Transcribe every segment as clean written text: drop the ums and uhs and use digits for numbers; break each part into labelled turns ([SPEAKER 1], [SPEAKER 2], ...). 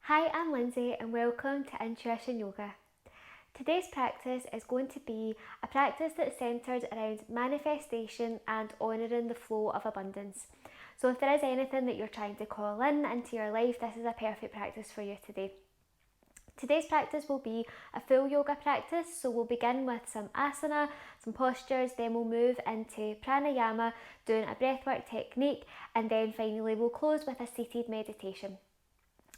[SPEAKER 1] Hi, I'm Lindsay and welcome to Intuition Yoga. Today's practice is going to be a practice that's centred around manifestation and honouring the flow of abundance. So if there is anything that you're trying to call in into your life, this is a perfect practice for you today. Today's practice will be a full yoga practice, so we'll begin with some asana, some postures, then we'll move into pranayama, doing a breathwork technique, and then finally we'll close with a seated meditation.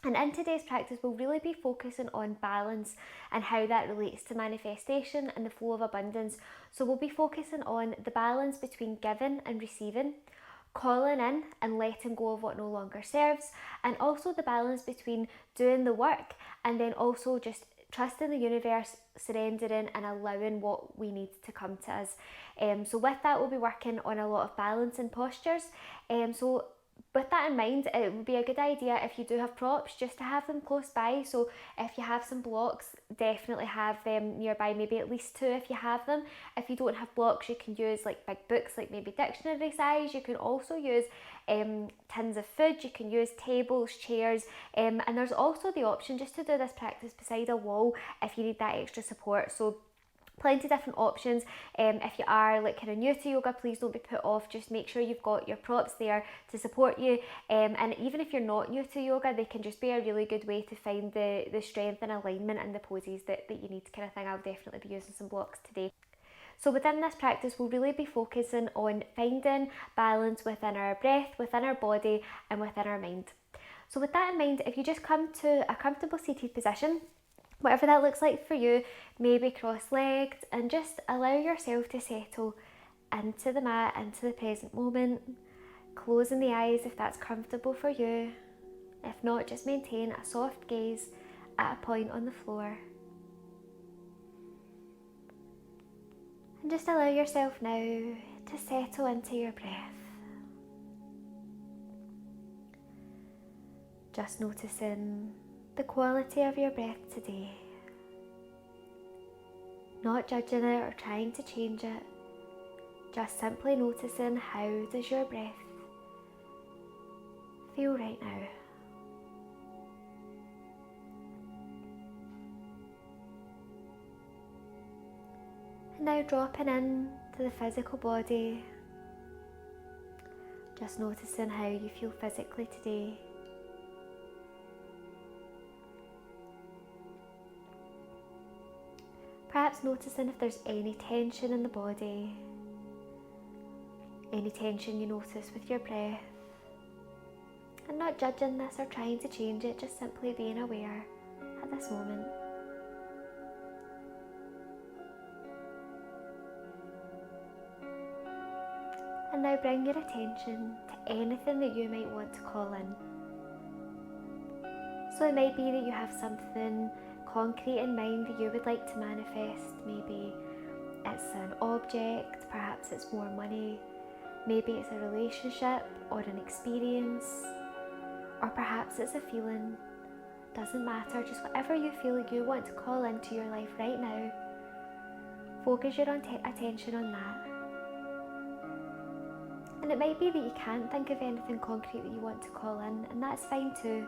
[SPEAKER 1] And in today's practice, we'll really be focusing on balance and how that relates to manifestation and the flow of abundance. So we'll be focusing on the balance between giving and receiving, calling in and letting go of what no longer serves, and also the balance between doing the work and then also just trusting the universe, surrendering and allowing what we need to come to us. So with that, we'll be working on a lot of balance and postures. So with that in mind, it would be a good idea if you do have props just to have them close by. So if you have some blocks, definitely have them nearby, maybe at least 2 if you have them. If you don't have blocks, you can use like big books, like maybe dictionary size. You can also use tins of food, you can use tables, chairs, and there's also the option just to do this practice beside a wall if you need that extra support. So plenty of different options. If you are like kind of new to yoga, please don't be put off. Just make sure you've got your props there to support you. And even if you're not new to yoga, they can just be a really good way to find the strength and alignment and the poses that you need, kind of thing. I'll definitely be using some blocks today. So within this practice, we'll really be focusing on finding balance within our breath, within our body, and within our mind. So with that in mind, if you just come to a comfortable seated position, whatever that looks like for you, maybe cross-legged, and just allow yourself to settle into the mat, into the present moment, closing the eyes if that's comfortable for you. If not, just maintain a soft gaze at a point on the floor. And just allow yourself now to settle into your breath. Just noticing the quality of your breath today. Not judging it or trying to change it, just simply noticing how does your breath feel right now. And now dropping in to the physical body, just noticing how you feel physically today. Perhaps noticing if there's any tension in the body, any tension you notice with your breath, and not judging this or trying to change it, just simply being aware at this moment. And now bring your attention to anything that you might want to call in. So it might be that you have something concrete in mind that you would like to manifest. Maybe it's an object, perhaps it's more money, maybe it's a relationship or an experience, or perhaps it's a feeling. Doesn't matter, just whatever you feel like you want to call into your life right now, focus your attention on that. And it might be that you can't think of anything concrete that you want to call in, and that's fine too.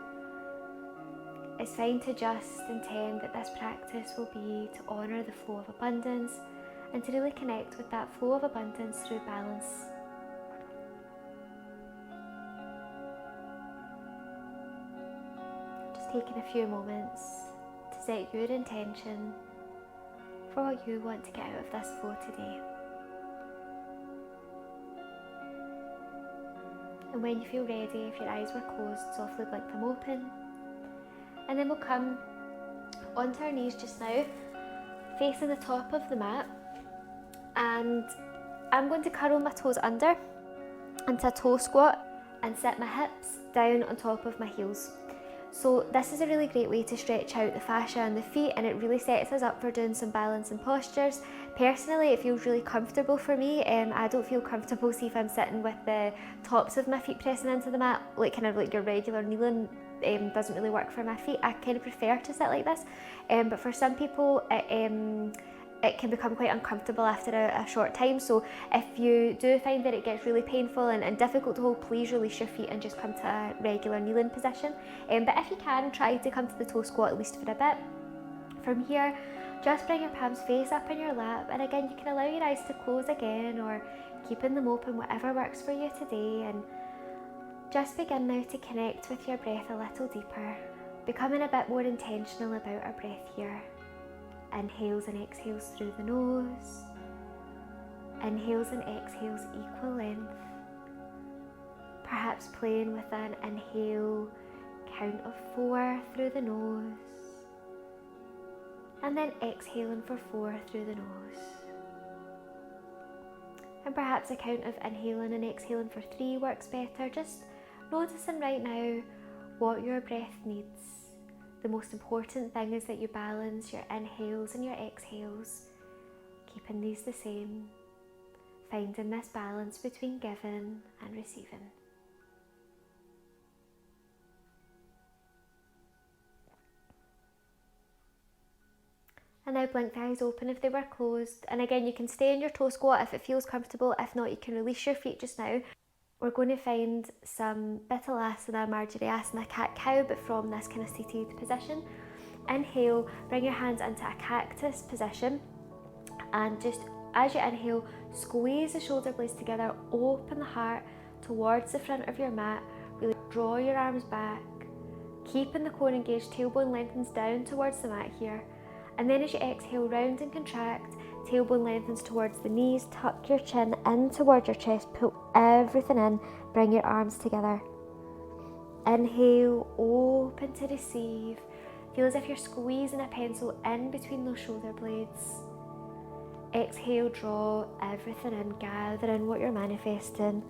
[SPEAKER 1] It's fine to just intend that this practice will be to honour the flow of abundance and to really connect with that flow of abundance through balance. Just taking a few moments to set your intention for what you want to get out of this flow today. And when you feel ready, if your eyes were closed, softly blink them open. And then we'll come onto our knees just now, facing the top of the mat. And I'm going to curl my toes under into a toe squat and sit my hips down on top of my heels. So this is a really great way to stretch out the fascia and the feet, and it really sets us up for doing some balance and postures. Personally, it feels really comfortable for me. I don't feel comfortable, see if I'm sitting with the tops of my feet pressing into the mat, like kind of like your regular kneeling. Doesn't really work for my feet. I kind of prefer to sit like this, but for some people it can become quite uncomfortable after a short time. So if you do find that it gets really painful and difficult to hold, please release your feet and just come to a regular kneeling position. But if you can, try to come to the toe squat at least for a bit. From here, just bring your palms face up in your lap, and again you can allow your eyes to close again or keeping them open, whatever works for you today. And just begin now to connect with your breath a little deeper, becoming a bit more intentional about our breath here. Inhales and exhales through the nose. Inhales and exhales equal length. Perhaps playing with an inhale count of 4 through the nose. And then exhaling for 4 through the nose. And perhaps a count of inhaling and exhaling for 3 works better. Just noticing right now what your breath needs. The most important thing is that you balance your inhales and your exhales, keeping these the same, finding this balance between giving and receiving. And now blink the eyes open if they were closed. And again, you can stay in your toe squat if it feels comfortable. If not, you can release your feet just now. We're going to find some asana, asana, cat-cow, but from this kind of seated position. Inhale, bring your hands into a cactus position. And just as you inhale, squeeze the shoulder blades together, open the heart towards the front of your mat. Really draw your arms back, keeping the core engaged, tailbone lengthens down towards the mat here. And then as you exhale, round and contract, tailbone lengthens towards the knees, tuck your chin in towards your chest, pull everything in, bring your arms together. Inhale, open to receive. Feel as if you're squeezing a pencil in between those shoulder blades. Exhale, draw everything in, gather in what you're manifesting.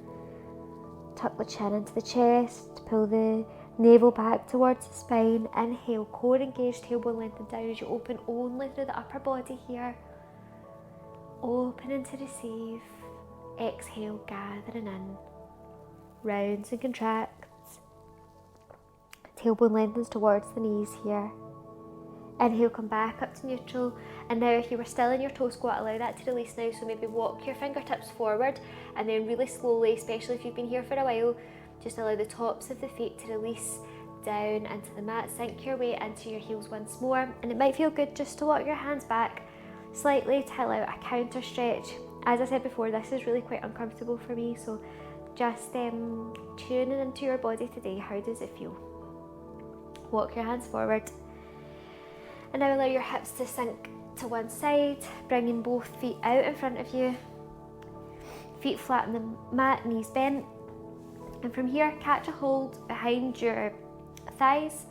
[SPEAKER 1] Tuck the chin into the chest, pull the navel back towards the spine. Inhale, core engaged, tailbone lengthened down as you open only through the upper body here. Opening to receive. Exhale, gathering in. Rounds and contracts. Tailbone lengthens towards the knees here. Inhale, come back up to neutral. And now if you were still in your toe squat, allow that to release now. So maybe walk your fingertips forward and then really slowly, especially if you've been here for a while, just allow the tops of the feet to release down into the mat. Sink your weight into your heels once more. And it might feel good just to walk your hands back slightly to allow a counter stretch. As I said before, this is really quite uncomfortable for me. So just tuning into your body today. How does it feel? Walk your hands forward. And now allow your hips to sink to one side, bringing both feet out in front of you. Feet flat on the mat, knees bent. And from here, catch a hold behind your thighs.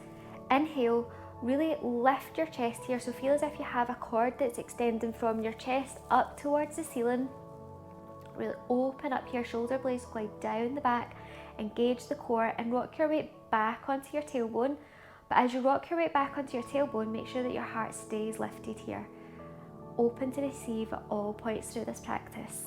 [SPEAKER 1] Inhale, really lift your chest here. So feel as if you have a cord that's extending from your chest up towards the ceiling. Really open up your shoulder blades, glide down the back, engage the core and rock your weight back onto your tailbone. But as you rock your weight back onto your tailbone, make sure that your heart stays lifted here. Open to receive at all points through this practice.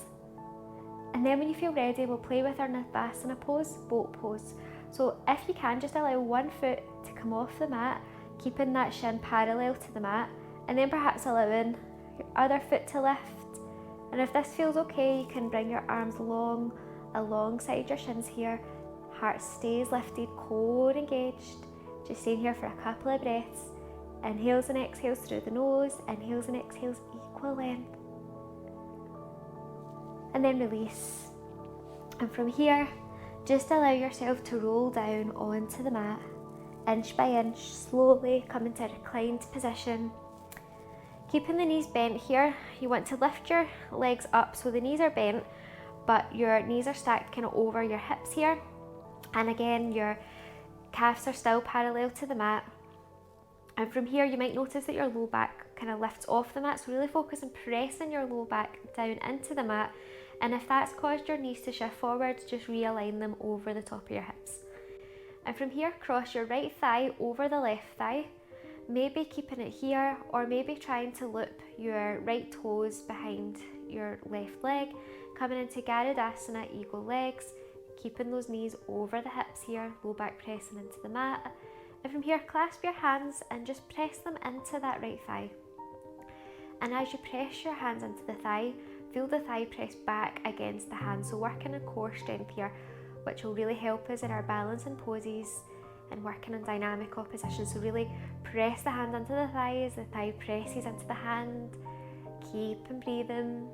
[SPEAKER 1] And then when you feel ready, we'll play with our Navasana pose, boat pose. So if you can, just allow one foot to come off the mat, keeping that shin parallel to the mat, and then perhaps allowing your other foot to lift. And if this feels okay, you can bring your arms long alongside your shins here. Heart stays lifted, core engaged. Just staying here for a couple of breaths. Inhales and exhales through the nose, inhales and exhales equal length. And then release. And from here, just allow yourself to roll down onto the mat, inch by inch, slowly come into a reclined position. Keeping the knees bent here, you want to lift your legs up so the knees are bent, but your knees are stacked kind of over your hips here. And again, your calves are still parallel to the mat. And from here, you might notice that your low back kind of lifts off the mat. So really focus on pressing your low back down into the mat. And if that's caused your knees to shift forward, just realign them over the top of your hips. And from here, cross your right thigh over the left thigh. Maybe keeping it here, or maybe trying to loop your right toes behind your left leg. Coming into Garudasana, eagle legs. Keeping those knees over the hips here, low back pressing into the mat. And from here, clasp your hands and just press them into that right thigh. And as you press your hands into the thigh, feel the thigh press back against the hand. So working on core strength here, which will really help us in our balancing poses and working on dynamic opposition. So really press the hand into the thigh as the thigh presses into the hand. Keep and breathing.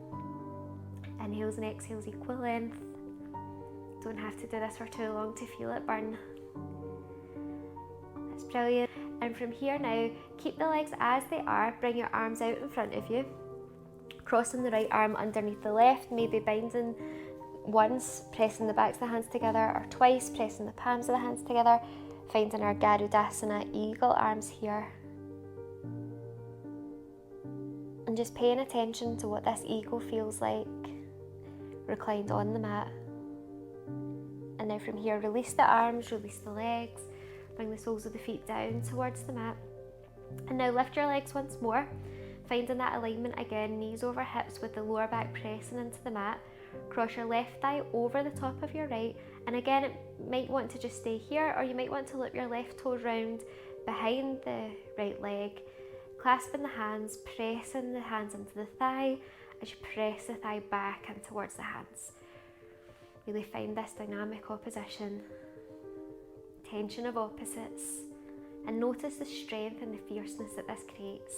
[SPEAKER 1] Inhales and exhales equal length. Don't have to do this for too long to feel it burn. That's brilliant. And from here now, keep the legs as they are. Bring your arms out in front of you. Crossing the right arm underneath the left, maybe binding once, pressing the backs of the hands together, or twice, pressing the palms of the hands together. Finding our Garudasana eagle arms here. And just paying attention to what this eagle feels like reclined on the mat. And now from here, release the arms, release the legs, bring the soles of the feet down towards the mat. And now lift your legs once more, finding that alignment again, knees over hips with the lower back pressing into the mat. Cross your left thigh over the top of your right, and again it might want to just stay here, or you might want to loop your left toe round behind the right leg, clasping the hands, pressing the hands into the thigh as you press the thigh back and towards the hands. Really find this dynamic opposition, tension of opposites, and notice the strength and the fierceness that this creates.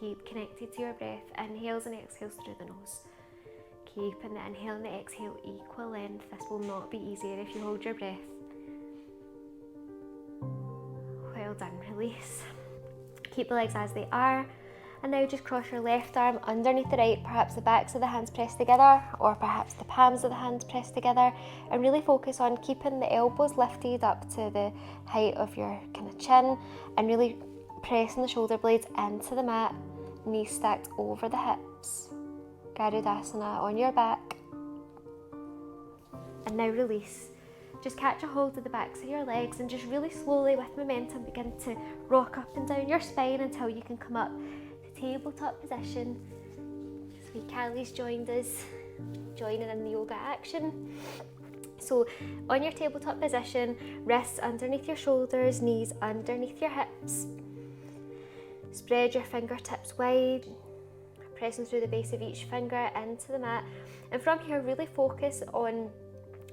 [SPEAKER 1] Keep connected to your breath, inhales and exhales through the nose. Keeping the inhale and the exhale equal length. This will not be easier if you hold your breath. Well done, release. Keep the legs as they are. And now just cross your left arm underneath the right, perhaps the backs of the hands pressed together, or perhaps the palms of the hands pressed together, and really focus on keeping the elbows lifted up to the height of your kind of chin, and really pressing the shoulder blades into the mat, knees stacked over the hips. Garudasana on your back. And now release. Just catch a hold of the backs of your legs and just really slowly with momentum begin to rock up and down your spine until you can come up to tabletop position. Sweet Callie's joined us, joining in the yoga action. So on your tabletop position, wrists underneath your shoulders, knees underneath your hips. Spread your fingertips wide, pressing through the base of each finger into the mat. And from here, really focus on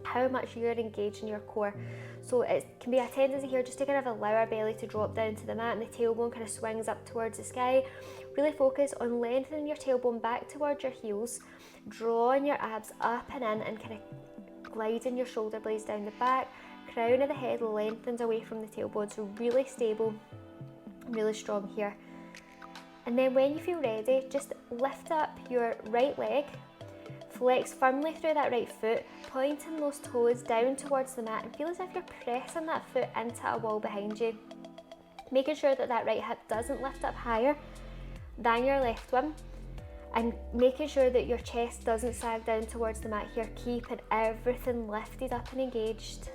[SPEAKER 1] how much you're engaging your core. So it can be a tendency here just to kind of allow our belly to drop down to the mat and the tailbone kind of swings up towards the sky. Really focus on lengthening your tailbone back towards your heels, drawing your abs up and in, and kind of gliding your shoulder blades down the back. Crown of the head lengthens away from the tailbone, so really stable, really strong here. And then when you feel ready, just lift up your right leg, flex firmly through that right foot, pointing those toes down towards the mat, and feel as if you're pressing that foot into a wall behind you. Making sure that that right hip doesn't lift up higher than your left one, and making sure that your chest doesn't sag down towards the mat here, keeping everything lifted up and engaged.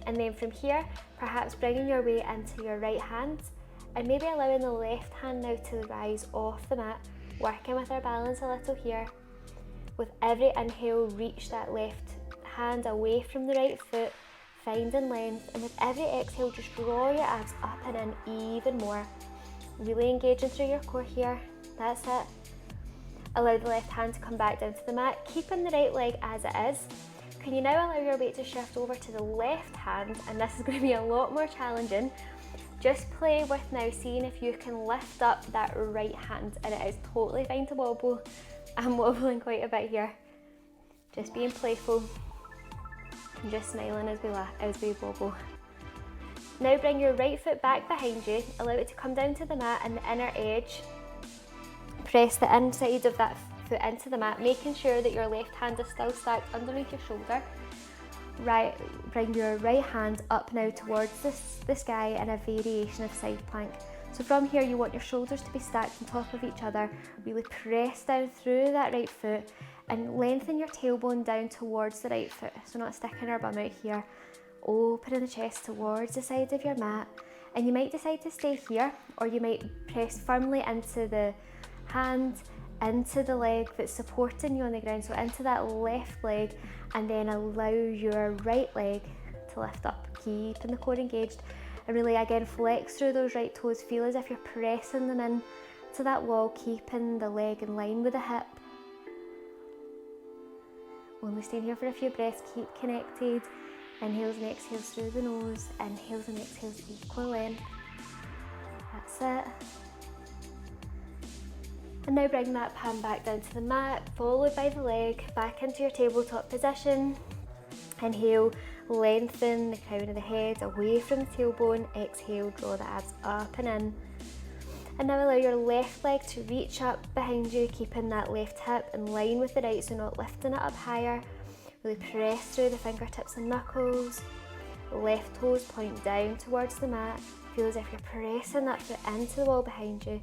[SPEAKER 1] And then from here, perhaps bringing your weight into your right hand, and maybe allowing the left hand now to rise off the mat, working with our balance a little here. With every inhale, reach that left hand away from the right foot, finding length, and with every exhale, just draw your abs up and in even more. Really engaging through your core here, that's it. Allow the left hand to come back down to the mat, keeping the right leg as it is. Can you now allow your weight to shift over to the left hand, and this is going to be a lot more challenging. Just play with now, seeing if you can lift up that right hand, and it is totally fine to wobble. I'm wobbling quite a bit here. Just being playful and just smiling as we laugh, as we wobble. Now bring your right foot back behind you, allow it to come down to the mat and the inner edge. Press the inside of that foot into the mat, making sure that your left hand is still stacked underneath your shoulder. Right, bring your right hand up now towards the sky in a variation of side plank. So from here, you want your shoulders to be stacked on top of each other. Really press down through that right foot and lengthen your tailbone down towards the right foot. So not sticking our bum out here. Opening the chest towards the side of your mat. And you might decide to stay here, or you might press firmly into the hand, into the leg that's supporting you on the ground, so into that left leg, and then allow your right leg to lift up, keeping the core engaged. And really again, flex through those right toes. Feel as if you're pressing them in to that wall, keeping the leg in line with the hip. Only staying here for a few breaths, keep connected. Inhales and exhales through the nose, inhales and exhales equal length. That's it. And now bring that palm back down to the mat, followed by the leg, back into your tabletop position. Inhale, lengthen the crown of the head away from the tailbone. Exhale, draw the abs up and in. And now allow your left leg to reach up behind you, keeping that left hip in line with the right, so not lifting it up higher. Really press through the fingertips and knuckles. Left toes point down towards the mat. Feel as if you're pressing that foot into the wall behind you.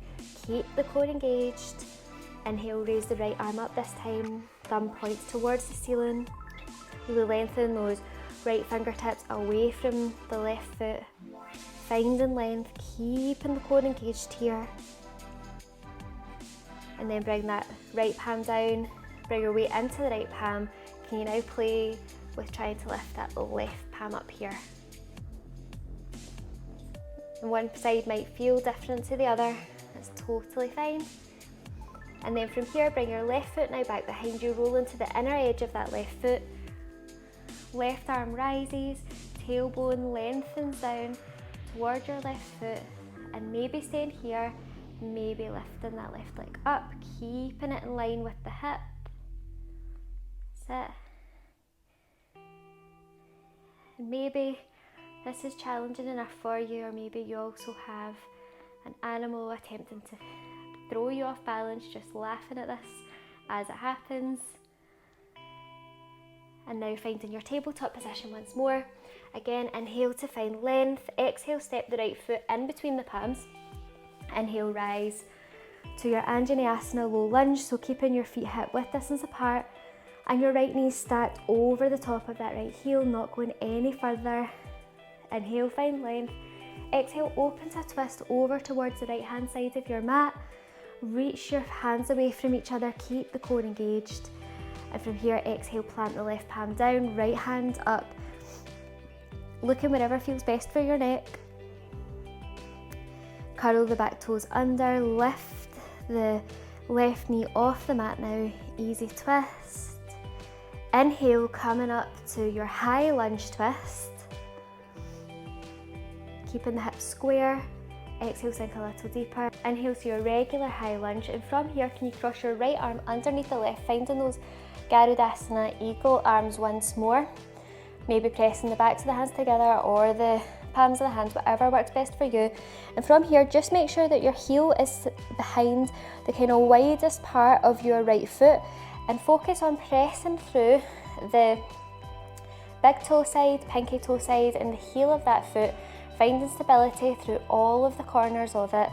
[SPEAKER 1] Keep the core engaged. Inhale, raise the right arm up this time. Thumb points towards the ceiling. Really lengthen those right fingertips away from the left foot. Finding length, keeping the core engaged here. And then bring that right palm down. Bring your weight into the right palm. Can you now play with trying to lift that left palm up here? And one side might feel different to the other. That's totally fine. And then from here, bring your left foot now back behind you. Roll into the inner edge of that left foot. Left arm rises. Tailbone lengthens down toward your left foot. And maybe staying here, maybe lifting that left leg up. Keeping it in line with the hip. That's it. And maybe this is challenging enough for you, or maybe you also have an animal attempting to throw you off balance, just laughing at this as it happens. And now finding your tabletop position once more. Again, inhale to find length. Exhale, step the right foot in between the palms. Inhale, rise to your asana low lunge, so keeping your feet hip width distance apart. And your right knee stacked over the top of that right heel, not going any further. Inhale, find length. Exhale, open to a twist over towards the right hand side of your mat. Reach your hands away from each other, keep the core engaged. And from here, exhale, plant the left palm down, right hand up. Looking wherever feels best for your neck. Curl the back toes under, lift the left knee off the mat now, easy twist. Inhale, coming up to your high lunge twist. Keeping the hips square. Exhale, sink a little deeper. Inhale to your regular high lunge, and from here, can you cross your right arm underneath the left, finding those Garudasana eagle arms once more. Maybe pressing the backs of the hands together or the palms of the hands, whatever works best for you. And from here, just make sure that your heel is behind the kind of widest part of your right foot, and focus on pressing through the big toe side, pinky toe side, and the heel of that foot, finding stability through all of the corners of it.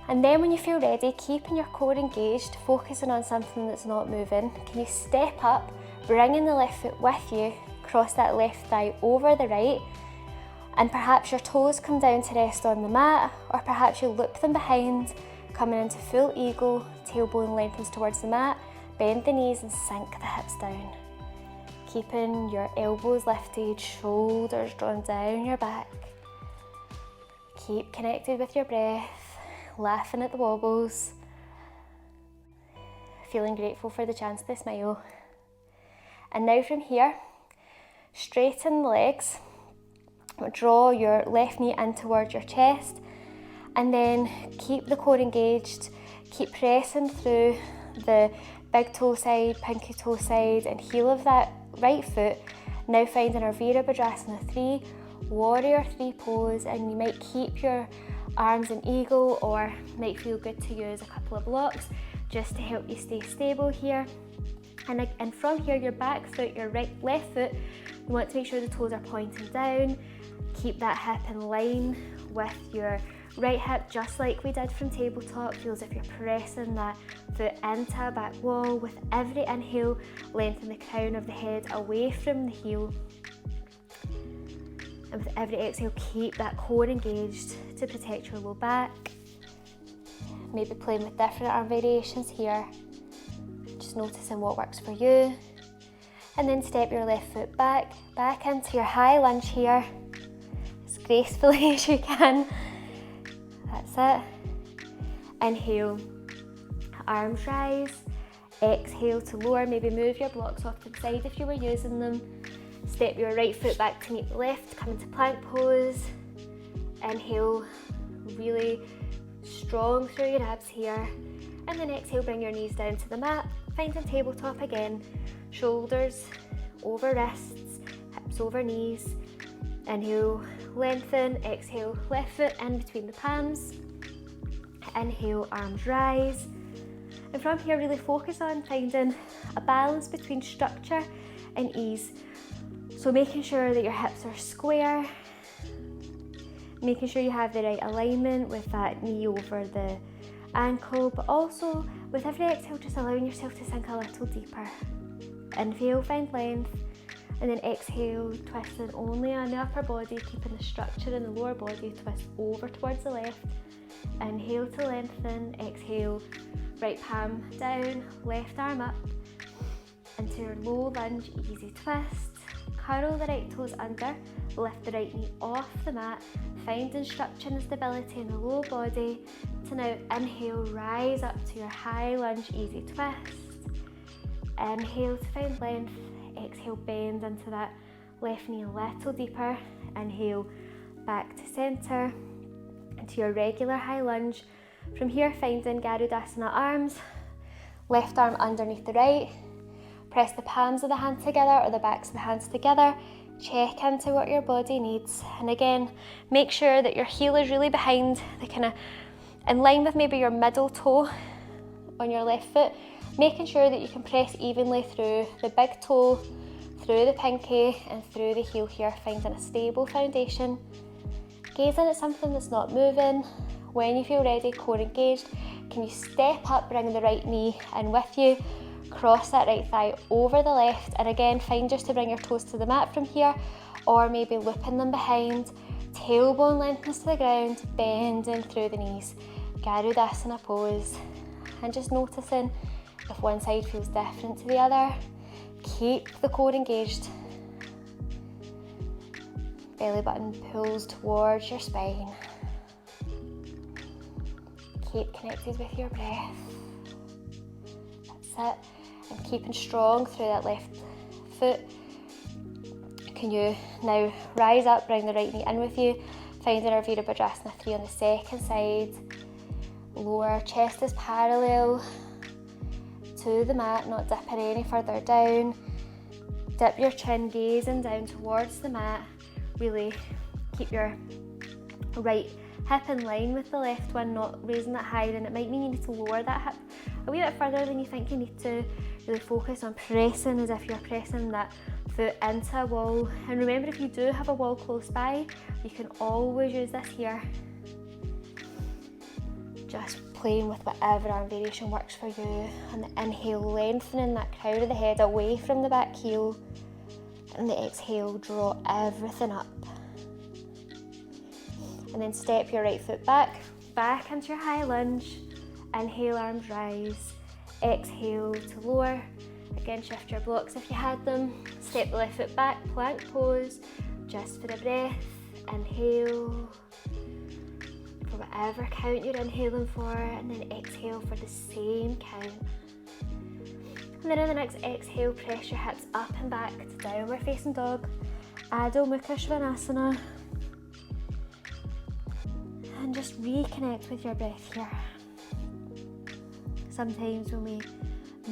[SPEAKER 1] And then when you feel ready, keeping your core engaged, focusing on something that's not moving, can you step up, bringing the left foot with you, cross that left thigh over the right, and perhaps your toes come down to rest on the mat, or perhaps you loop them behind, coming into full eagle, tailbone lengthens towards the mat, bend the knees and sink the hips down. Keeping your elbows lifted, shoulders drawn down your back. Keep connected with your breath, laughing at the wobbles. Feeling grateful for the chance to smile. And now from here, straighten the legs. Draw your left knee in towards your chest, and then keep the core engaged. Keep pressing through the big toe side, pinky toe side, and heel of that right foot. Now finding our Virabhadrasana 3, Warrior 3 pose, and you might keep your arms in eagle, or might feel good to use a couple of blocks just to help you stay stable here. And from here, your back foot, your left foot, you want to make sure the toes are pointing down. Keep that hip in line with your right hip, just like we did from tabletop. Feel as if you're pressing that foot into a back wall. With every inhale, lengthen the crown of the head away from the heel. And with every exhale, keep that core engaged to protect your low back. Maybe playing with different arm variations here. Just noticing what works for you. And then step your left foot back into your high lunge here. As gracefully as you can. That's it. Inhale, arms rise. Exhale to lower, maybe move your blocks off to the side if you were using them. Step your right foot back to meet the left, come into plank pose. Inhale, really strong through your abs here. And then exhale, bring your knees down to the mat, finding tabletop again. Shoulders over wrists, hips over knees. Inhale, lengthen. Exhale, left foot in between the palms. Inhale, arms rise. And from here, really focus on finding a balance between structure and ease. So making sure that your hips are square, making sure you have the right alignment with that knee over the ankle, but also with every exhale, just allowing yourself to sink a little deeper. Inhale, find length, and then exhale, twisting only on the upper body, keeping the structure in the lower body, twist over towards the left. Inhale to lengthen, exhale, right palm down, left arm up, into your low lunge, easy twist. Curl the right toes under, lift the right knee off the mat, finding structure and stability in the lower body. To now inhale, rise up to your high lunge, easy twist. Inhale to find length, exhale, bend into that left knee a little deeper. Inhale, back to center, into your regular high lunge. From here, finding Garudasana arms, left arm underneath the right. Press the palms of the hand together or the backs of the hands together. Check into what your body needs. And again, make sure that your heel is really behind, the kind of in line with maybe your middle toe on your left foot. Making sure that you can press evenly through the big toe, through the pinky and through the heel here, finding a stable foundation. Gazing at something that's not moving. When you feel ready, core engaged, can you step up, bring the right knee in with you, cross that right thigh over the left, and again find just to bring your toes to the mat from here, or maybe looping them behind, tailbone lengthens to the ground, bending through the knees, Garudasana pose, and just noticing if one side feels different to the other. Keep the core engaged, belly button pulls towards your spine. Keep connected with your breath. That's it. And keeping strong through that left foot. Can you now rise up, bring the right knee in with you, finding our Virabhadrasana 3 on the second side. Lower chest is parallel to the mat, not dipping any further down. Dip your chin, gazing down towards the mat. Really keep your right hip in line with the left one, not raising that higher, and it might mean you need to lower that hip a wee bit further than you think you need to. Really focus on pressing as if you're pressing that foot into a wall. And remember, if you do have a wall close by, you can always use this here. Just playing with whatever arm variation works for you. On the inhale, lengthening that crown of the head away from the back heel. And the exhale, draw everything up. And then step your right foot back into your high lunge. Inhale, arms rise. Exhale to lower. Again, shift your blocks if you had them. Step the left foot back, plank pose, just for a breath. Inhale for whatever count you're inhaling for, and then exhale for the same count. And then in the next exhale, press your hips up and back to downward facing dog, Adho Mukha Svanasana. And just reconnect with your breath here. Sometimes when we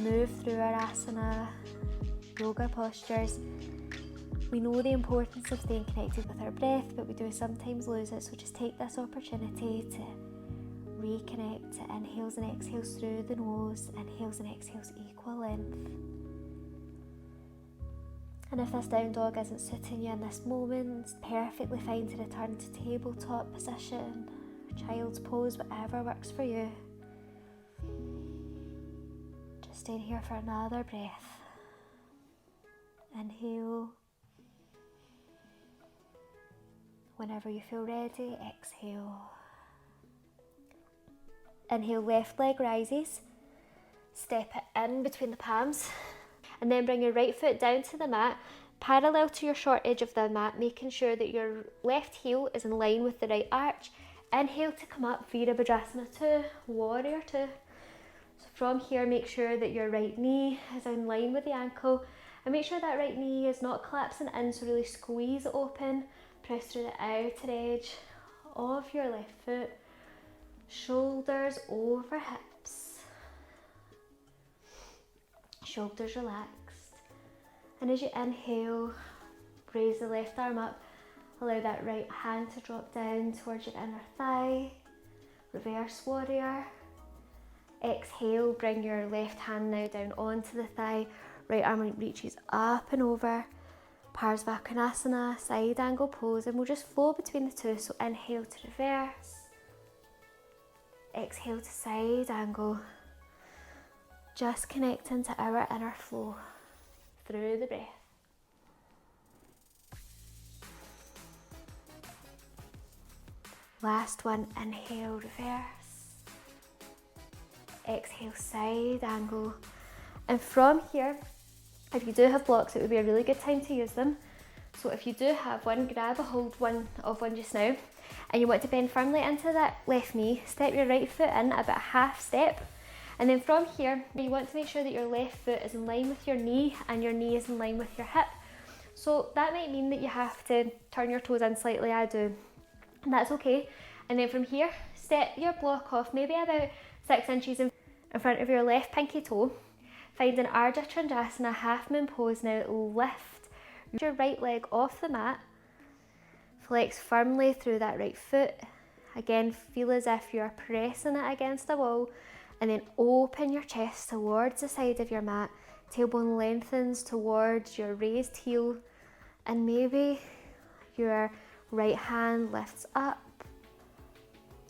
[SPEAKER 1] move through our asana, yoga postures, we know the importance of staying connected with our breath, but we do sometimes lose it. So just take this opportunity to reconnect to inhales and exhales through the nose, inhales and exhales equal length. And if this down dog isn't suiting you in this moment, it's perfectly fine to return to tabletop position, child's pose, whatever works for you. Just stay here for another breath. Inhale. Whenever you feel ready, exhale. Inhale, left leg rises. Step it in between the palms. And then bring your right foot down to the mat, parallel to your short edge of the mat, making sure that your left heel is in line with the right arch. Inhale to come up, Virabhadrasana 2, Warrior 2. So from here, make sure that your right knee is in line with the ankle, and make sure that right knee is not collapsing in, so really squeeze it open. Press through the outer edge of your left foot, shoulders over hips, shoulders relaxed. And as you inhale, raise the left arm up, allow that right hand to drop down towards your inner thigh, reverse warrior. Exhale, bring your left hand now down onto the thigh, right arm reaches up and over. Parsvakonasana, side angle pose, and we'll just flow between the two. So inhale to reverse, exhale to side angle, just connecting to our inner flow through the breath. Last one, inhale, reverse, exhale, side angle. And from here, if you do have blocks, it would be a really good time to use them. So if you do have one, grab a hold of one just now, and you want to bend firmly into that left knee, step your right foot in about half step, and then from here, you want to make sure that your left foot is in line with your knee and your knee is in line with your hip. So that might mean that you have to turn your toes in slightly, I do, and that's okay. And then from here, step your block off maybe about 6 inches in front of your left pinky toe. Find an Ardha Chandrasana, half moon pose now. Lift your right leg off the mat. Flex firmly through that right foot. Again, feel as if you're pressing it against the wall. And then open your chest towards the side of your mat. Tailbone lengthens towards your raised heel. And maybe your right hand lifts up.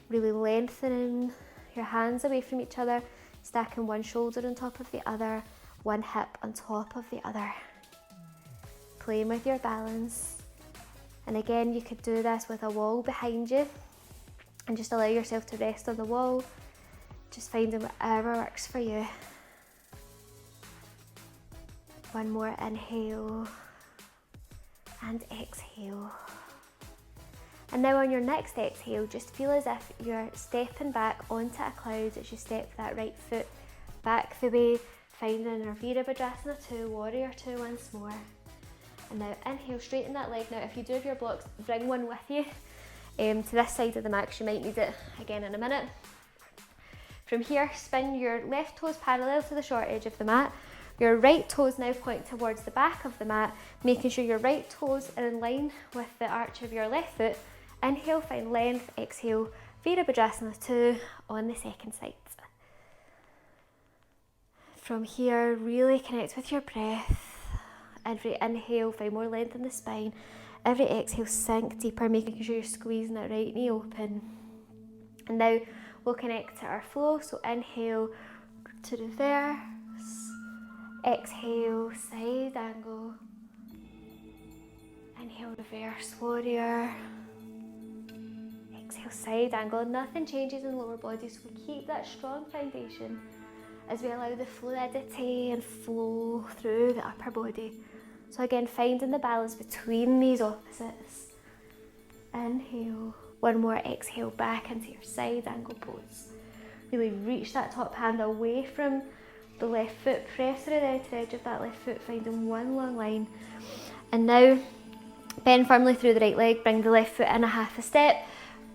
[SPEAKER 1] Really lengthening your hands away from each other. Stacking one shoulder on top of the other, one hip on top of the other. Playing with your balance. And again, you could do this with a wall behind you and just allow yourself to rest on the wall. Just finding whatever works for you. One more inhale and exhale. And now on your next exhale, just feel as if you're stepping back onto a cloud as you step that right foot back the way, finding our Virabhadrasana 2, Warrior 2 once more. And now inhale, straighten that leg. Now if you do have your blocks, bring one with you to this side of the mat, 'cause you might need it again in a minute. From here, spin your left toes parallel to the short edge of the mat. Your right toes now point towards the back of the mat, making sure your right toes are in line with the arch of your left foot. Inhale, find length, exhale, Virabhadrasana 2 on the second side. From here, really connect with your breath. Every inhale, find more length in the spine. Every exhale, sink deeper, making sure you're squeezing that right knee open. And now we'll connect to our flow. So inhale to reverse, exhale, side angle. Inhale, reverse warrior. Exhale, side angle. Nothing changes in the lower body, so we keep that strong foundation as we allow the fluidity and flow through the upper body. So again, finding the balance between these opposites. Inhale. One more exhale back into your side angle pose. Really reach that top hand away from the left foot. Press through the outer edge of that left foot, finding one long line. And now bend firmly through the right leg. Bring the left foot in a half a step.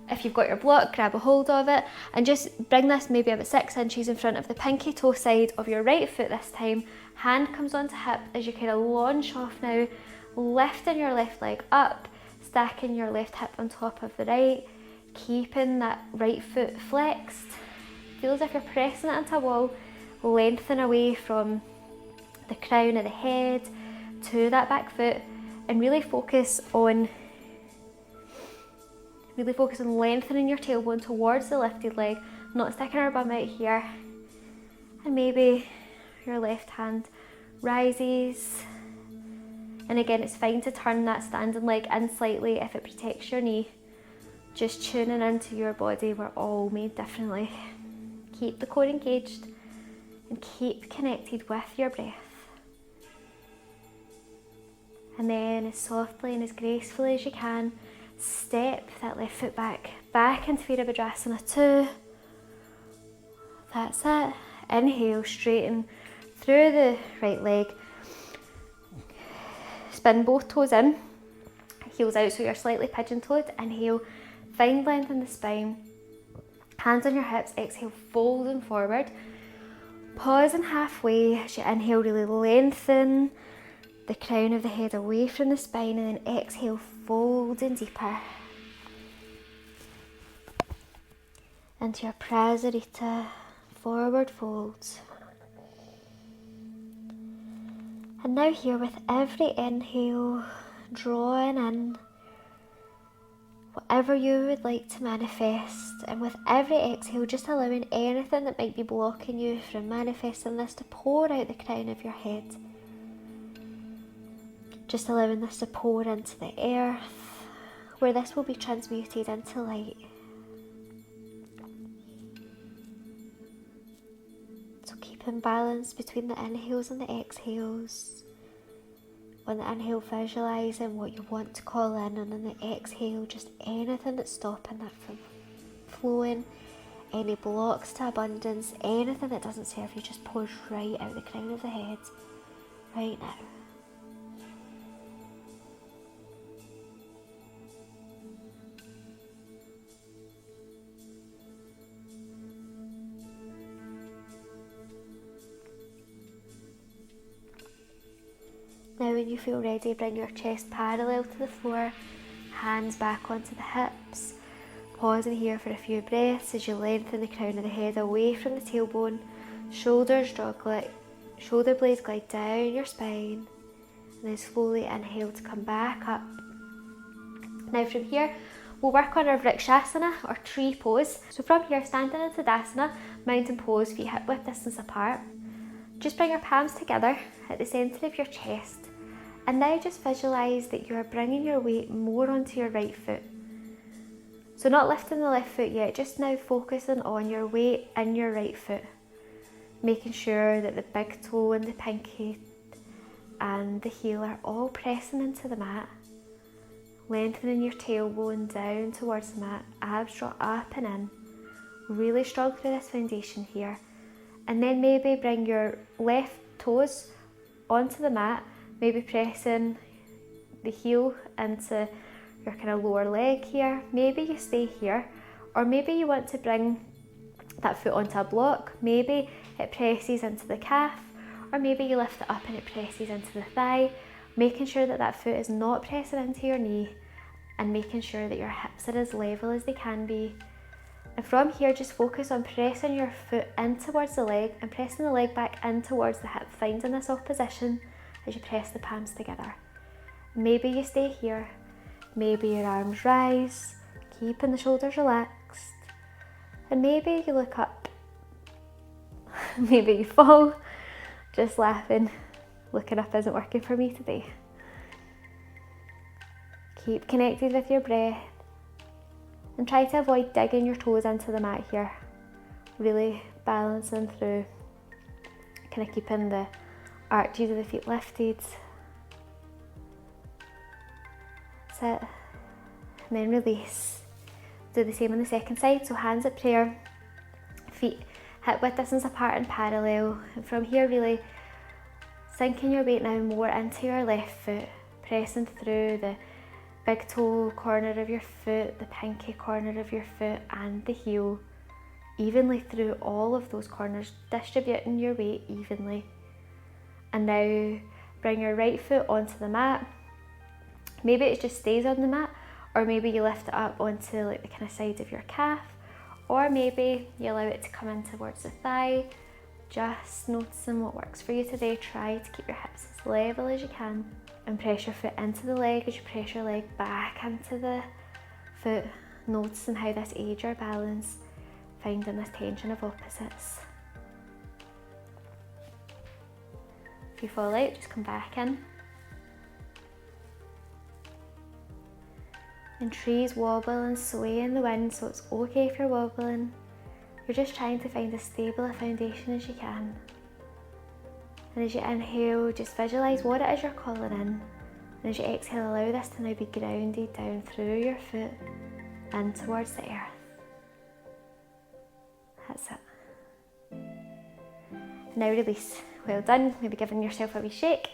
[SPEAKER 1] If you've got your block, grab a hold of it and just bring this maybe about 6 inches in front of the pinky toe side of your right foot this time. Hand comes onto hip as you kind of launch off now, lifting your left leg up, stacking your left hip on top of the right, keeping that right foot flexed. Feel as if you're pressing it into a wall, lengthen away from the crown of the head to that back foot, and really focus on lengthening your tailbone towards the lifted leg, not sticking our bum out here. And maybe your left hand rises. And again, it's fine to turn that standing leg in slightly if it protects your knee. Just tuning into your body, we're all made differently. Keep the core engaged and keep connected with your breath. And then as softly and as gracefully as you can, step that left foot back into Virabhadrasana 2. That's it. Inhale, straighten through the right leg. Spin both toes in, heels out so you're slightly pigeon-toed. Inhale, find length in the spine. Hands on your hips, exhale, folding forward. Pausing halfway as you inhale, really lengthen the crown of the head away from the spine, and then exhale, folding deeper into your Prasarita forward folds. And now here, with every inhale, drawing in whatever you would like to manifest, and with every exhale, just allowing anything that might be blocking you from manifesting this to pour out the crown of your head. Just allowing this to pour into the earth, where this will be transmuted into light. So keep in balance between the inhales and the exhales. On the inhale, visualising what you want to call in, and on the exhale, just anything that's stopping that from flowing, any blocks to abundance, anything that doesn't serve you, just pours right out the crown of the head right now. Now when you feel ready, bring your chest parallel to the floor, hands back onto the hips. Pausing here for a few breaths as you lengthen the crown of the head away from the tailbone. Shoulders shoulder blades glide down your spine. And then slowly inhale to come back up. Now from here, we'll work on our Vrikshasana or tree pose. So from here, standing in Tadasana, mountain pose, feet hip width distance apart. Just bring your palms together at the centre of your chest, and now just visualise that you are bringing your weight more onto your right foot. So not lifting the left foot yet, just now focusing on your weight in your right foot, making sure that the big toe and the pinky and the heel are all pressing into the mat, lengthening your tailbone down towards the mat, abs draw up and in, really strong through this foundation here. And then maybe bring your left toes onto the mat, maybe pressing the heel into your kind of lower leg here. Maybe you stay here, or maybe you want to bring that foot onto a block. Maybe it presses into the calf, or maybe you lift it up and it presses into the thigh, making sure that that foot is not pressing into your knee, and making sure that your hips are as level as they can be. And from here, just focus on pressing your foot in towards the leg and pressing the leg back in towards the hip, finding this opposition as you press the palms together. Maybe you stay here, maybe your arms rise, keeping the shoulders relaxed, and maybe you look up, maybe you fall, just laughing, looking up isn't working for me today. Keep connected with your breath. And try to avoid digging your toes into the mat here. Really balancing through, kind of keeping the arches of the feet lifted. That's it. And then release. Do the same on the second side. So hands at prayer, feet hip width distance apart and parallel. And from here, really sinking your weight now more into your left foot, pressing through the big toe corner of your foot, the pinky corner of your foot and the heel, evenly through all of those corners, distributing your weight evenly. And now bring your right foot onto the mat. Maybe it just stays on the mat, or maybe you lift it up onto like the kind of side of your calf, or maybe you allow it to come in towards the thigh. Just noticing what works for you today. Try to keep your hips as level as you can. And press your foot into the leg as you press your leg back into the foot, noticing how this aids your balance, finding this tension of opposites. If you fall out, just come back in. And trees wobble and sway in the wind, so it's okay if you're wobbling. You're just trying to find as stable a foundation as you can. And as you inhale, just visualise what it is you're calling in. And as you exhale, allow this to now be grounded down through your foot and towards the earth. That's it. Now release. Well done. Maybe giving yourself a wee shake.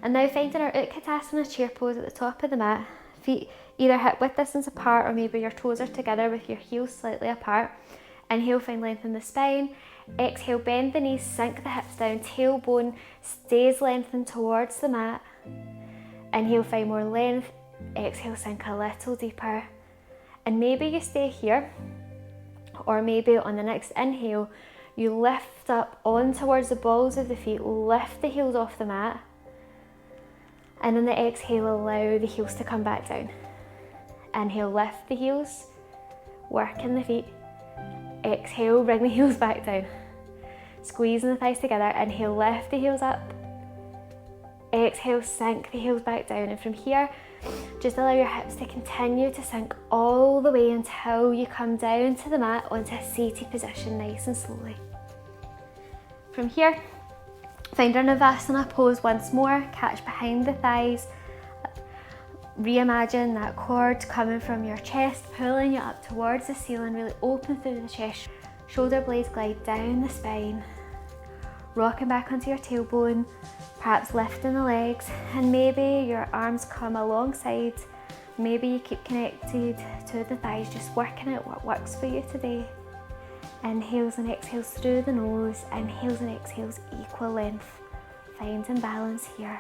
[SPEAKER 1] And now finding our Utkatasana chair pose at the top of the mat. Feet either hip width distance apart, or maybe your toes are together with your heels slightly apart. Inhale, find length in the spine. Exhale, bend the knees, sink the hips down. Tailbone stays lengthened towards the mat. Inhale, find more length. Exhale, sink a little deeper. And maybe you stay here, or maybe on the next inhale, you lift up on towards the balls of the feet, lift the heels off the mat. And on the exhale, allow the heels to come back down. Inhale, lift the heels, work in the feet. Exhale, bring the heels back down. Squeezing the thighs together. Inhale, lift the heels up. Exhale, sink the heels back down. And from here, just allow your hips to continue to sink all the way until you come down to the mat onto a seated position, nice and slowly. From here, find our Navasana pose once more. Catch behind the thighs. Reimagine that cord coming from your chest, pulling you up towards the ceiling, really open through the chest. Shoulder blades glide down the spine. Rocking back onto your tailbone, perhaps lifting the legs, and maybe your arms come alongside. Maybe you keep connected to the thighs, just working out what works for you today. Inhales and exhales through the nose, inhales and exhales equal length. Finding balance here.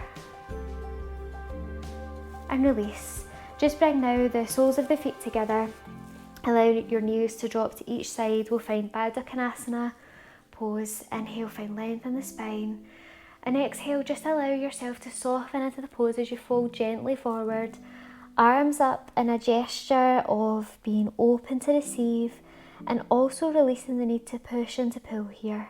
[SPEAKER 1] And release. Just bring now the soles of the feet together. Allow your knees to drop to each side. We'll find Baddha Konasana pose. Inhale, find length in the spine. And exhale, just allow yourself to soften into the pose as you fold gently forward. Arms up in a gesture of being open to receive, and also releasing the need to push and to pull here.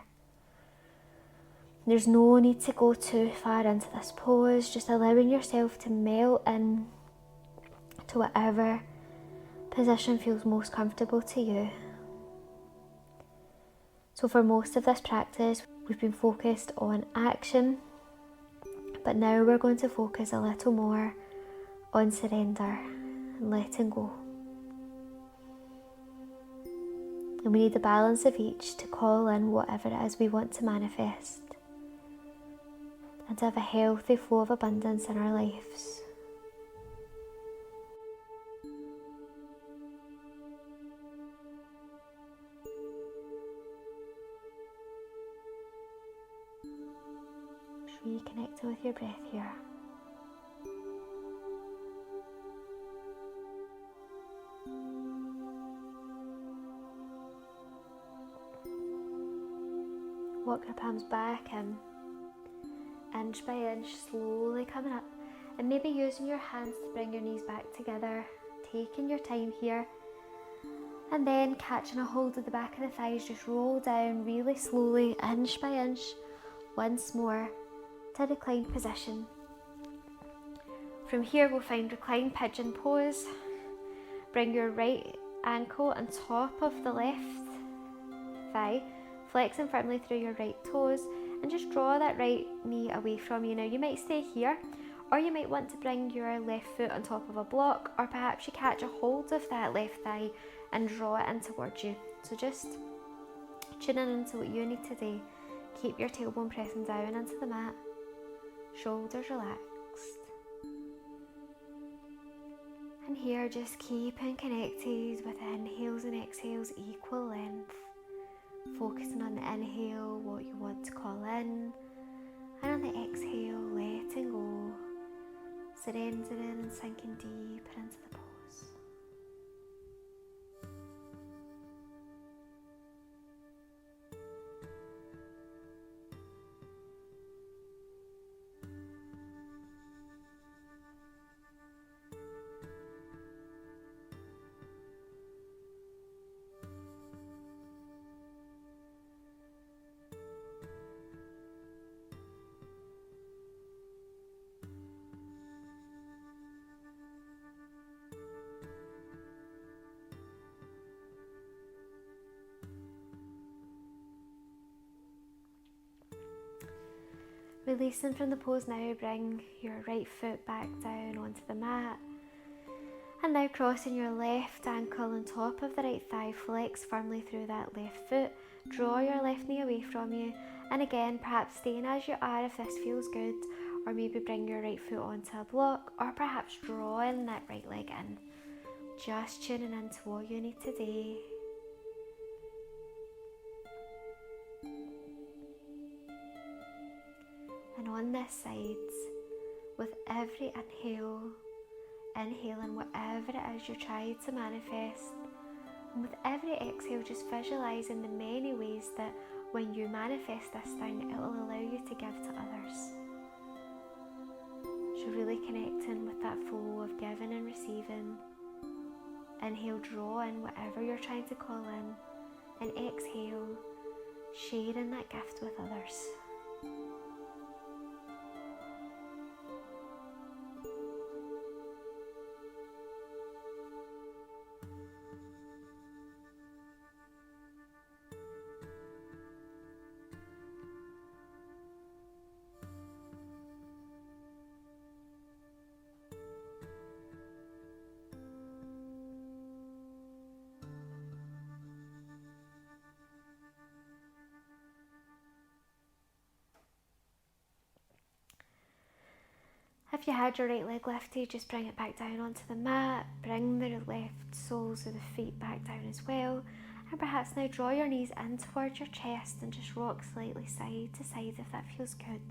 [SPEAKER 1] There's no need to go too far into this pose, just allowing yourself to melt in to whatever position feels most comfortable to you. So for most of this practice, we've been focused on action, but now we're going to focus a little more on surrender and letting go. And we need the balance of each to call in whatever it is we want to manifest, and to have a healthy flow of abundance in our lives. Just reconnecting with your breath here. Walk your palms back in, inch by inch, slowly coming up, and maybe using your hands to bring your knees back together, taking your time here, and then catching a hold of the back of the thighs. Just roll down really slowly, inch by inch, once more to reclined position. From here, we'll find reclined pigeon pose. Bring your right ankle on top of the left thigh, flexing firmly through your right toes, and just draw that right knee away from you. Now you might stay here, or you might want to bring your left foot on top of a block, or perhaps you catch a hold of that left thigh and draw it in towards you. So just tuning into what you need today. Keep your tailbone pressing down into the mat, shoulders relaxed. And here, just keeping connected with inhales and exhales equal length. Focusing on the inhale, what you want to call in, and on the exhale, letting go, surrendering and sinking deeper into the pose. Releasing from the pose now, bring your right foot back down onto the mat. And now crossing your left ankle on top of the right thigh, flex firmly through that left foot. Draw your left knee away from you. And again, perhaps staying as you are if this feels good, or maybe bring your right foot onto a block, or perhaps drawing that right leg in. Just tuning into what you need today. And on this side, with every inhale, inhaling whatever it is you're trying to manifest, and with every exhale, just visualising the many ways that when you manifest this thing, it will allow you to give to others. So really connecting with that flow of giving and receiving. Inhale, draw in whatever you're trying to call in, and exhale, sharing that gift with others. If you had your right leg lifted, just bring it back down onto the mat. Bring the left soles of the feet back down as well. And perhaps now draw your knees in towards your chest and just rock slightly side to side if that feels good.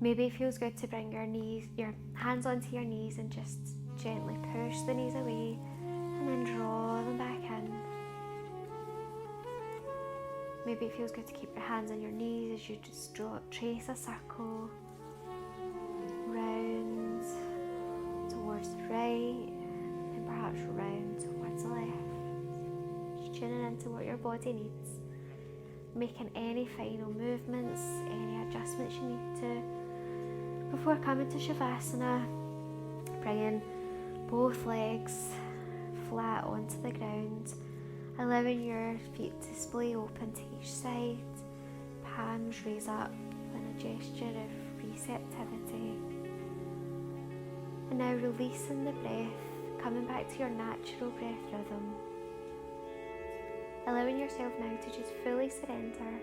[SPEAKER 1] Maybe it feels good to bring your hands onto your knees and just gently push the knees away and then draw them back in. Maybe it feels good to keep your hands on your knees as you just trace a circle round towards the right and perhaps round towards the left. Just tuning into what your body needs, making any final movements, any adjustments you need to before coming to Shavasana. Bringing both legs flat onto the ground, allowing your feet to splay open to each side, palms raise up in a gesture of receptivity. And now releasing the breath, coming back to your natural breath rhythm. Allowing yourself now to just fully surrender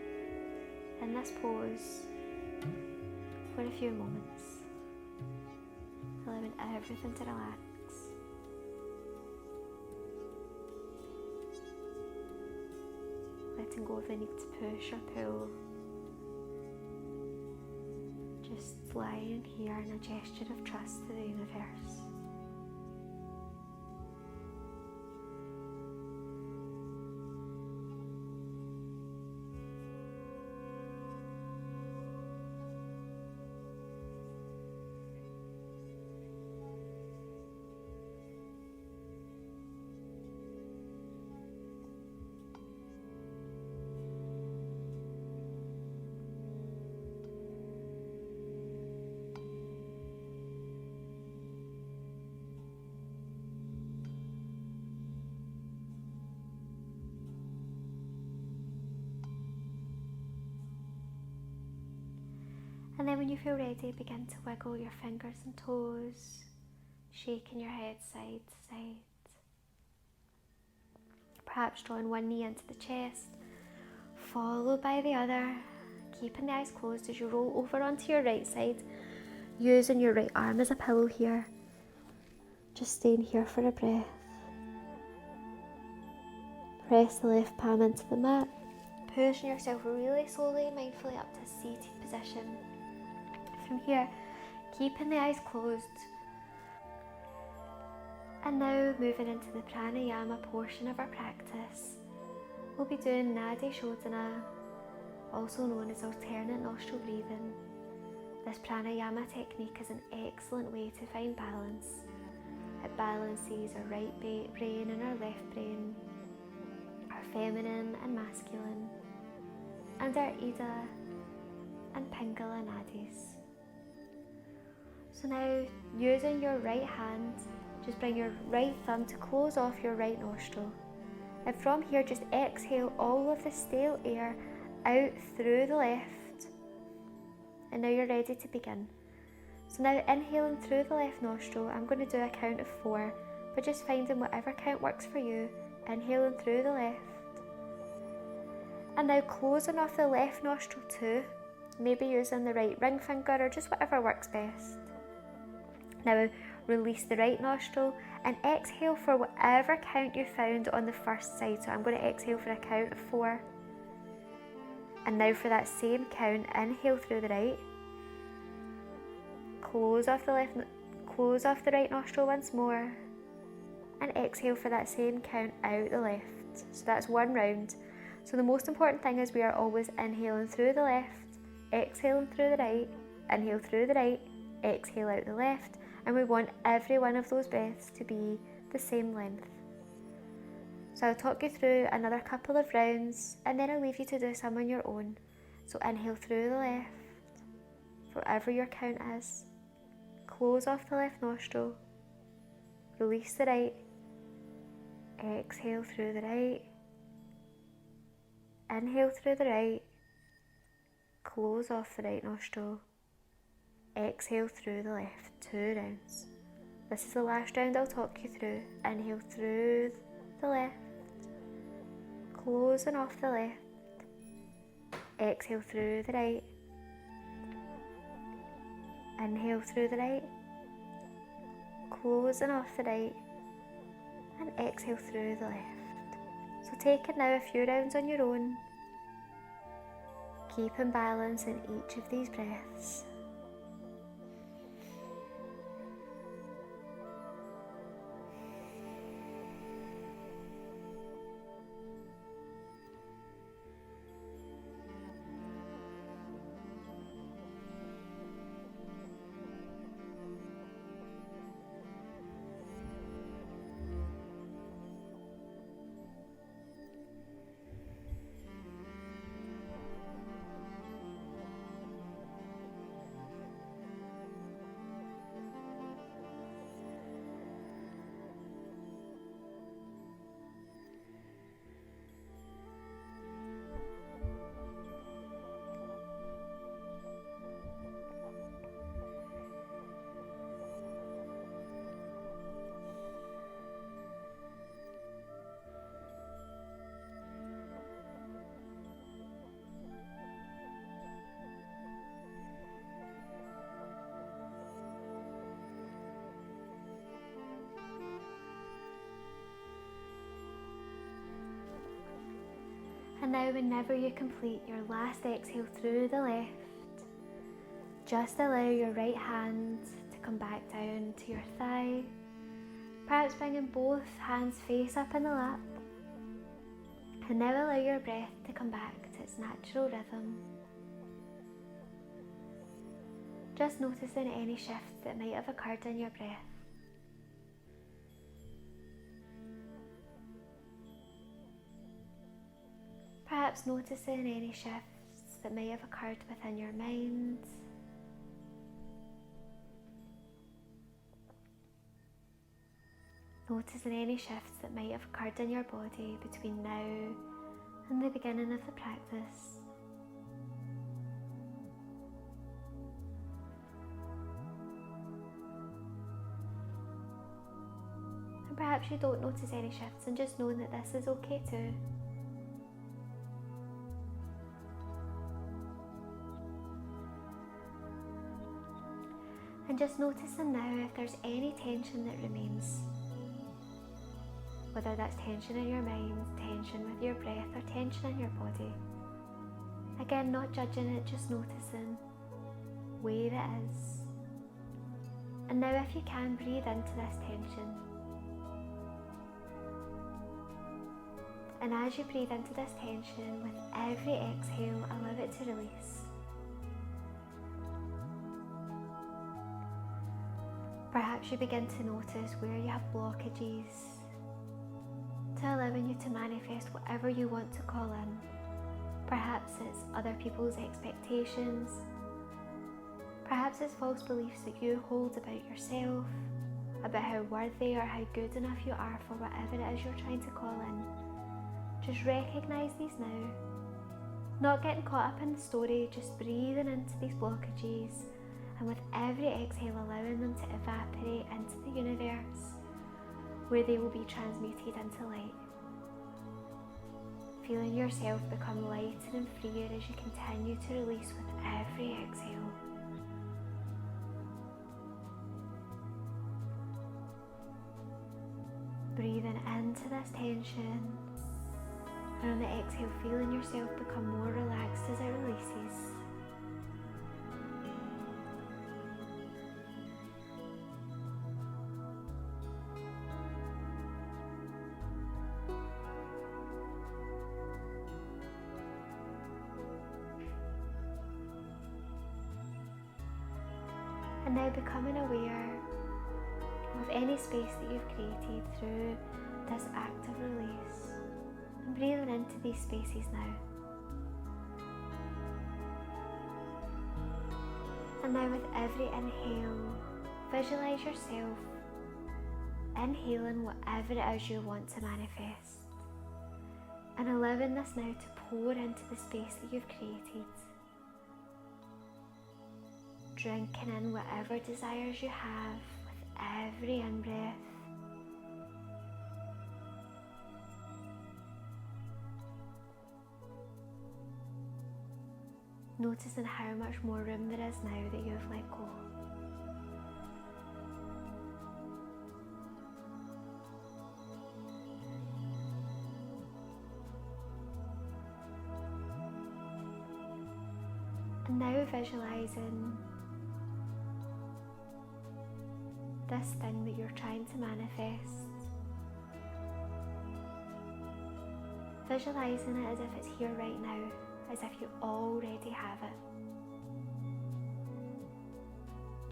[SPEAKER 1] in this pose for a few moments. Allowing everything to relax. Letting go of the need to push or pull. Just lying here in a gesture of trust to the universe. And then when you feel ready, begin to wiggle your fingers and toes, shaking your head side to side. Perhaps drawing one knee into the chest, followed by the other, keeping the eyes closed as you roll over onto your right side, using your right arm as a pillow here. Just staying here for a breath. Press the left palm into the mat, pushing yourself really slowly and mindfully up to a seated position. From here, keeping the eyes closed. And now moving into the pranayama portion of our practice, we'll be doing Nadi Shodhana, also known as alternate nostril breathing. This pranayama technique is an excellent way to find balance. It balances our right brain and our left brain, our feminine and masculine, and our Ida and Pingala nadis. So now, using your right hand, just bring your right thumb to close off your right nostril. And from here, just exhale all of the stale air out through the left. And now you're ready to begin. So now inhaling through the left nostril, I'm going to do a count of 4, but just finding whatever count works for you. Inhaling through the left. And now closing off the left nostril too, maybe using the right ring finger or just whatever works best. Now release the right nostril and exhale for whatever count you found on the first side. So I'm going to exhale for a count of 4. And now for that same count, inhale through the right. Close off the right nostril once more. And exhale for that same count out the left. So that's 1 round. So the most important thing is we are always inhaling through the left, exhaling through the right, inhale through the right, exhale out the left, and we want every one of those breaths to be the same length. So I'll talk you through another couple of rounds and then I'll leave you to do some on your own. So inhale through the left, whatever your count is, close off the left nostril, release the right, exhale through the right, inhale through the right, close off the right nostril, exhale through the left, 2 rounds. This is the last round I'll talk you through. Inhale through the left, closing off the left, exhale through the right, inhale through the right, closing off the right, and exhale through the left. So take it now a few rounds on your own, keeping balance in each of these breaths. And now whenever you complete your last exhale through the left, just allow your right hand to come back down to your thigh, perhaps bringing both hands face up in the lap. And now allow your breath to come back to its natural rhythm. Just noticing any shifts that might have occurred in your breath. Perhaps noticing any shifts that may have occurred within your mind. Noticing any shifts that might have occurred in your body between now and the beginning of the practice. And perhaps you don't notice any shifts and just knowing that this is okay too. And just noticing now if there's any tension that remains. Whether that's tension in your mind, tension with your breath, or tension in your body. Again, not judging it, just noticing where it is. And now if you can, breathe into this tension. And as you breathe into this tension, with every exhale, allow it to release. Perhaps you begin to notice where you have blockages, to allowing you to manifest whatever you want to call in. Perhaps it's other people's expectations. Perhaps it's false beliefs that you hold about yourself, about how worthy or how good enough you are for whatever it is you're trying to call in. Just recognise these now Not getting caught up in the story, just breathing into these blockages, and with every exhale allowing them to evaporate into the universe, where they will be transmuted into light. Feeling yourself become lighter and freer as you continue to release with every exhale. Breathing into this tension, and on the exhale feeling yourself become more relaxed as it releases. And now becoming aware of any space that you've created through this active release, and breathing into these spaces now. And now with every inhale, visualize yourself inhaling whatever it is you want to manifest, and allowing this now to pour into the space that you've created. Drinking in whatever desires you have with every in-breath. Noticing how much more room there is now that you have let go. And now visualizing this thing that you're trying to manifest. Visualizing it as if it's here right now, as if you already have it.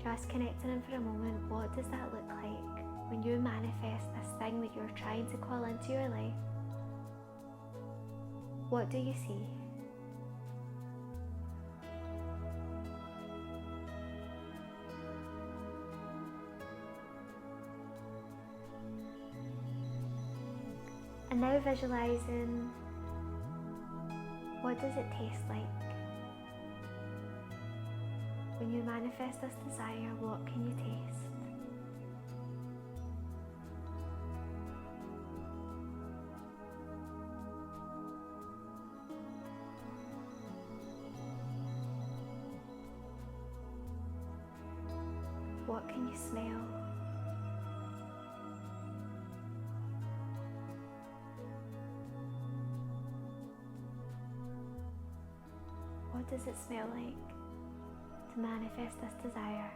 [SPEAKER 1] Just connecting in for a moment, what does that look like when you manifest this thing that you're trying to call into your life? What do you see? And now visualizing, what does it taste like? When you manifest this desire, what can you taste? What can you smell? What does it smell like to manifest this desire?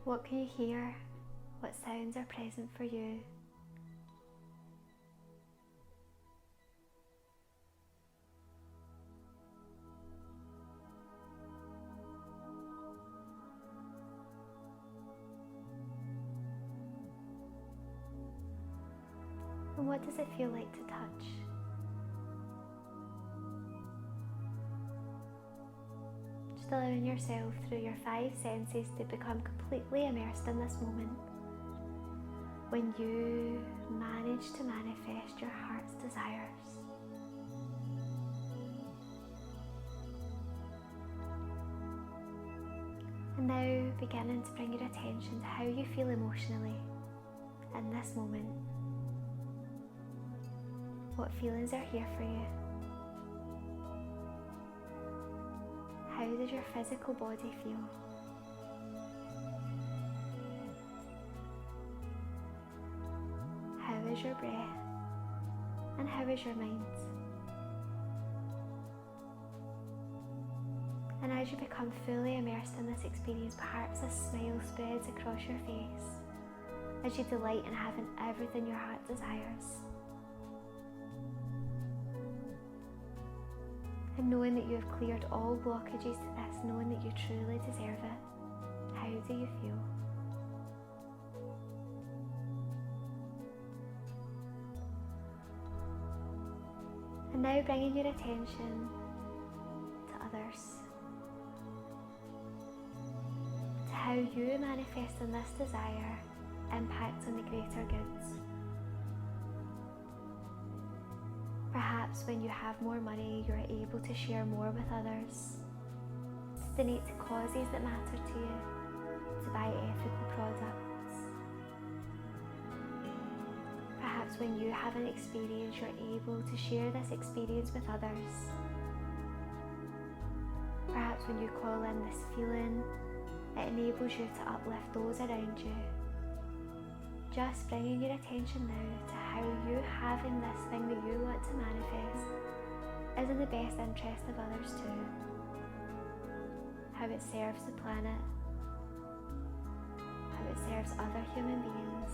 [SPEAKER 1] What can you hear? What sounds are present for you? And what does it feel like to touch? Just allowing yourself through your 5 senses to become completely immersed in this moment when you manage to manifest your heart's desires. And now beginning to bring your attention to how you feel emotionally in this moment. What feelings are here for you? How does your physical body feel? How is your breath? And how is your mind? And as you become fully immersed in this experience, perhaps a smile spreads across your face as you delight in having everything your heart desires. And knowing that you have cleared all blockages to this, knowing that you truly deserve it, how do you feel? And now bringing your attention to others. you manifesting this desire impacts on the greater goods. Perhaps when you have more money, you're able to share more with others, donate to causes that matter to you, to buy ethical products. Perhaps when you have an experience, you're able to share this experience with others. Perhaps when you call in this feeling, it enables you to uplift those around you. Just bringing your attention now to how you having this thing that you want to manifest is in the best interest of others too. How it serves the planet, how it serves other human beings.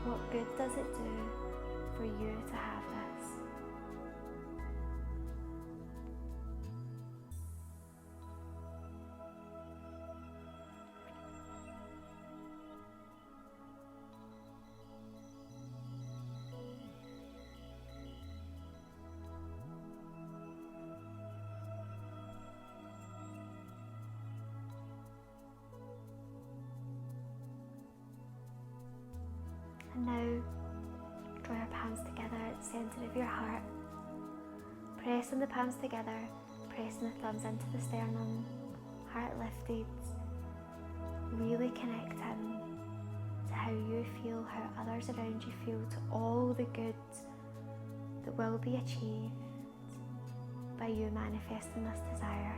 [SPEAKER 1] What good does it do for you to have this? And now, draw your palms together at the centre of your heart. Pressing the palms together, pressing the thumbs into the sternum, heart lifted. Really connecting to how you feel, how others around you feel, to all the good that will be achieved by you manifesting this desire.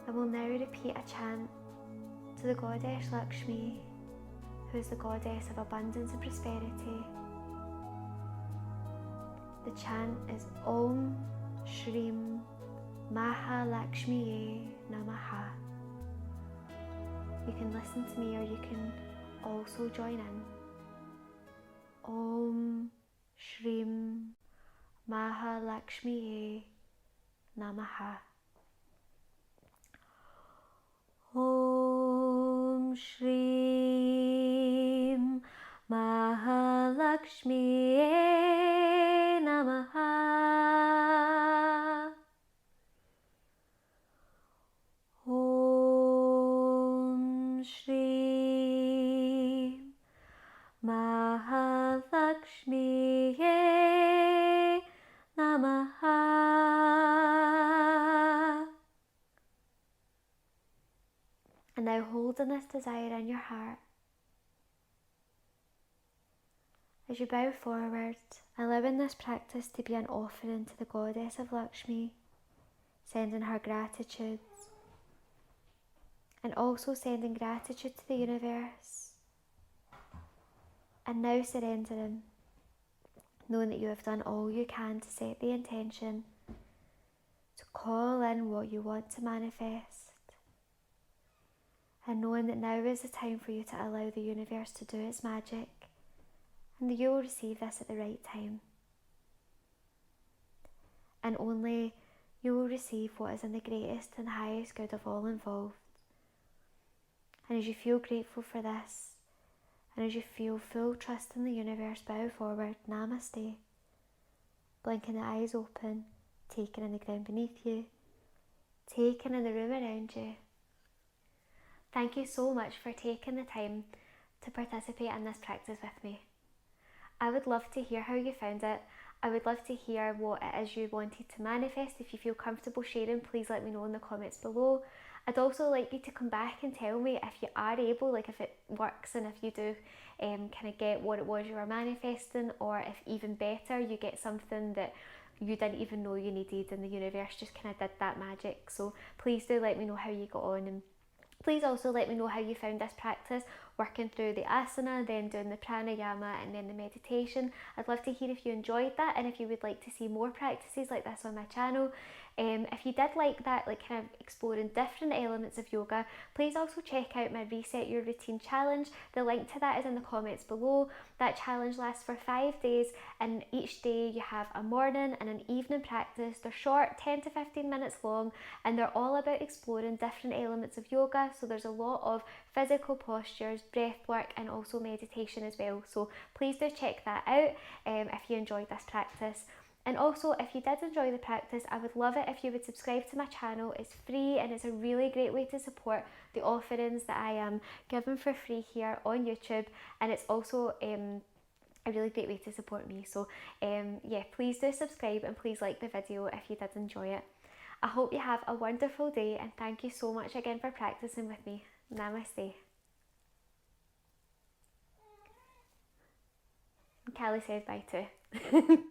[SPEAKER 1] I will now repeat a chant to the goddess Lakshmi, who is the goddess of abundance and prosperity. The chant is Om Shrim Mahalakshmiye Namaha. You can listen to me or you can also join in. Om Shrim Mahalakshmiye Namaha. Om Shrim Mahalakshmiye Namaha. Om Shrim Mahalakshmiye Namaha. And now holding this desire in your heart, as you bow forward, allowing this practice to be an offering to the goddess of Lakshmi, sending her gratitude, and also sending gratitude to the universe, and now surrendering, knowing that you have done all you can to set the intention to call in what you want to manifest. And knowing that now is the time for you to allow the universe to do its magic, and that you will receive this at the right time. And only you will receive what is in the greatest and highest good of all involved. And as you feel grateful for this, and as you feel full trust in the universe, bow forward, namaste, blinking the eyes open, taking in the ground beneath you, taking in the room around you. Thank you so much for taking the time to participate in this practice with me. I would love to hear how you found it. I would love to hear what it is you wanted to manifest. If you feel comfortable sharing, please let me know in the comments below. I'd also like you to come back and tell me if you are able, like if it works and if you do kind of get what it was you were manifesting, or if even better you get something that you didn't even know you needed and the universe just kind of did that magic. So please do let me know how you got on, and please also let me know how you found this practice, working through the asana, then doing the pranayama and then the meditation. I'd love to hear if you enjoyed that and if you would like to see more practices like this on my channel. If you did like that, like kind of exploring different elements of yoga, please also check out my Reset Your Routine challenge. The link to that is in the comments below. That challenge lasts for 5 days, and each day you have a morning and an evening practice. They're short, 10 to 15 minutes long, and they're all about exploring different elements of yoga. So there's a lot of physical postures, breath work, and also meditation as well. So please do check that out if you enjoyed this practice. And also, if you did enjoy the practice, I would love it if you would subscribe to my channel. It's free and it's a really great way to support the offerings that I am giving for free here on YouTube, and it's also a really great way to support me. So yeah, please do subscribe and please like the video if you did enjoy it. I hope you have a wonderful day, and thank you so much again for practicing with me. Namaste. Callie says bye too.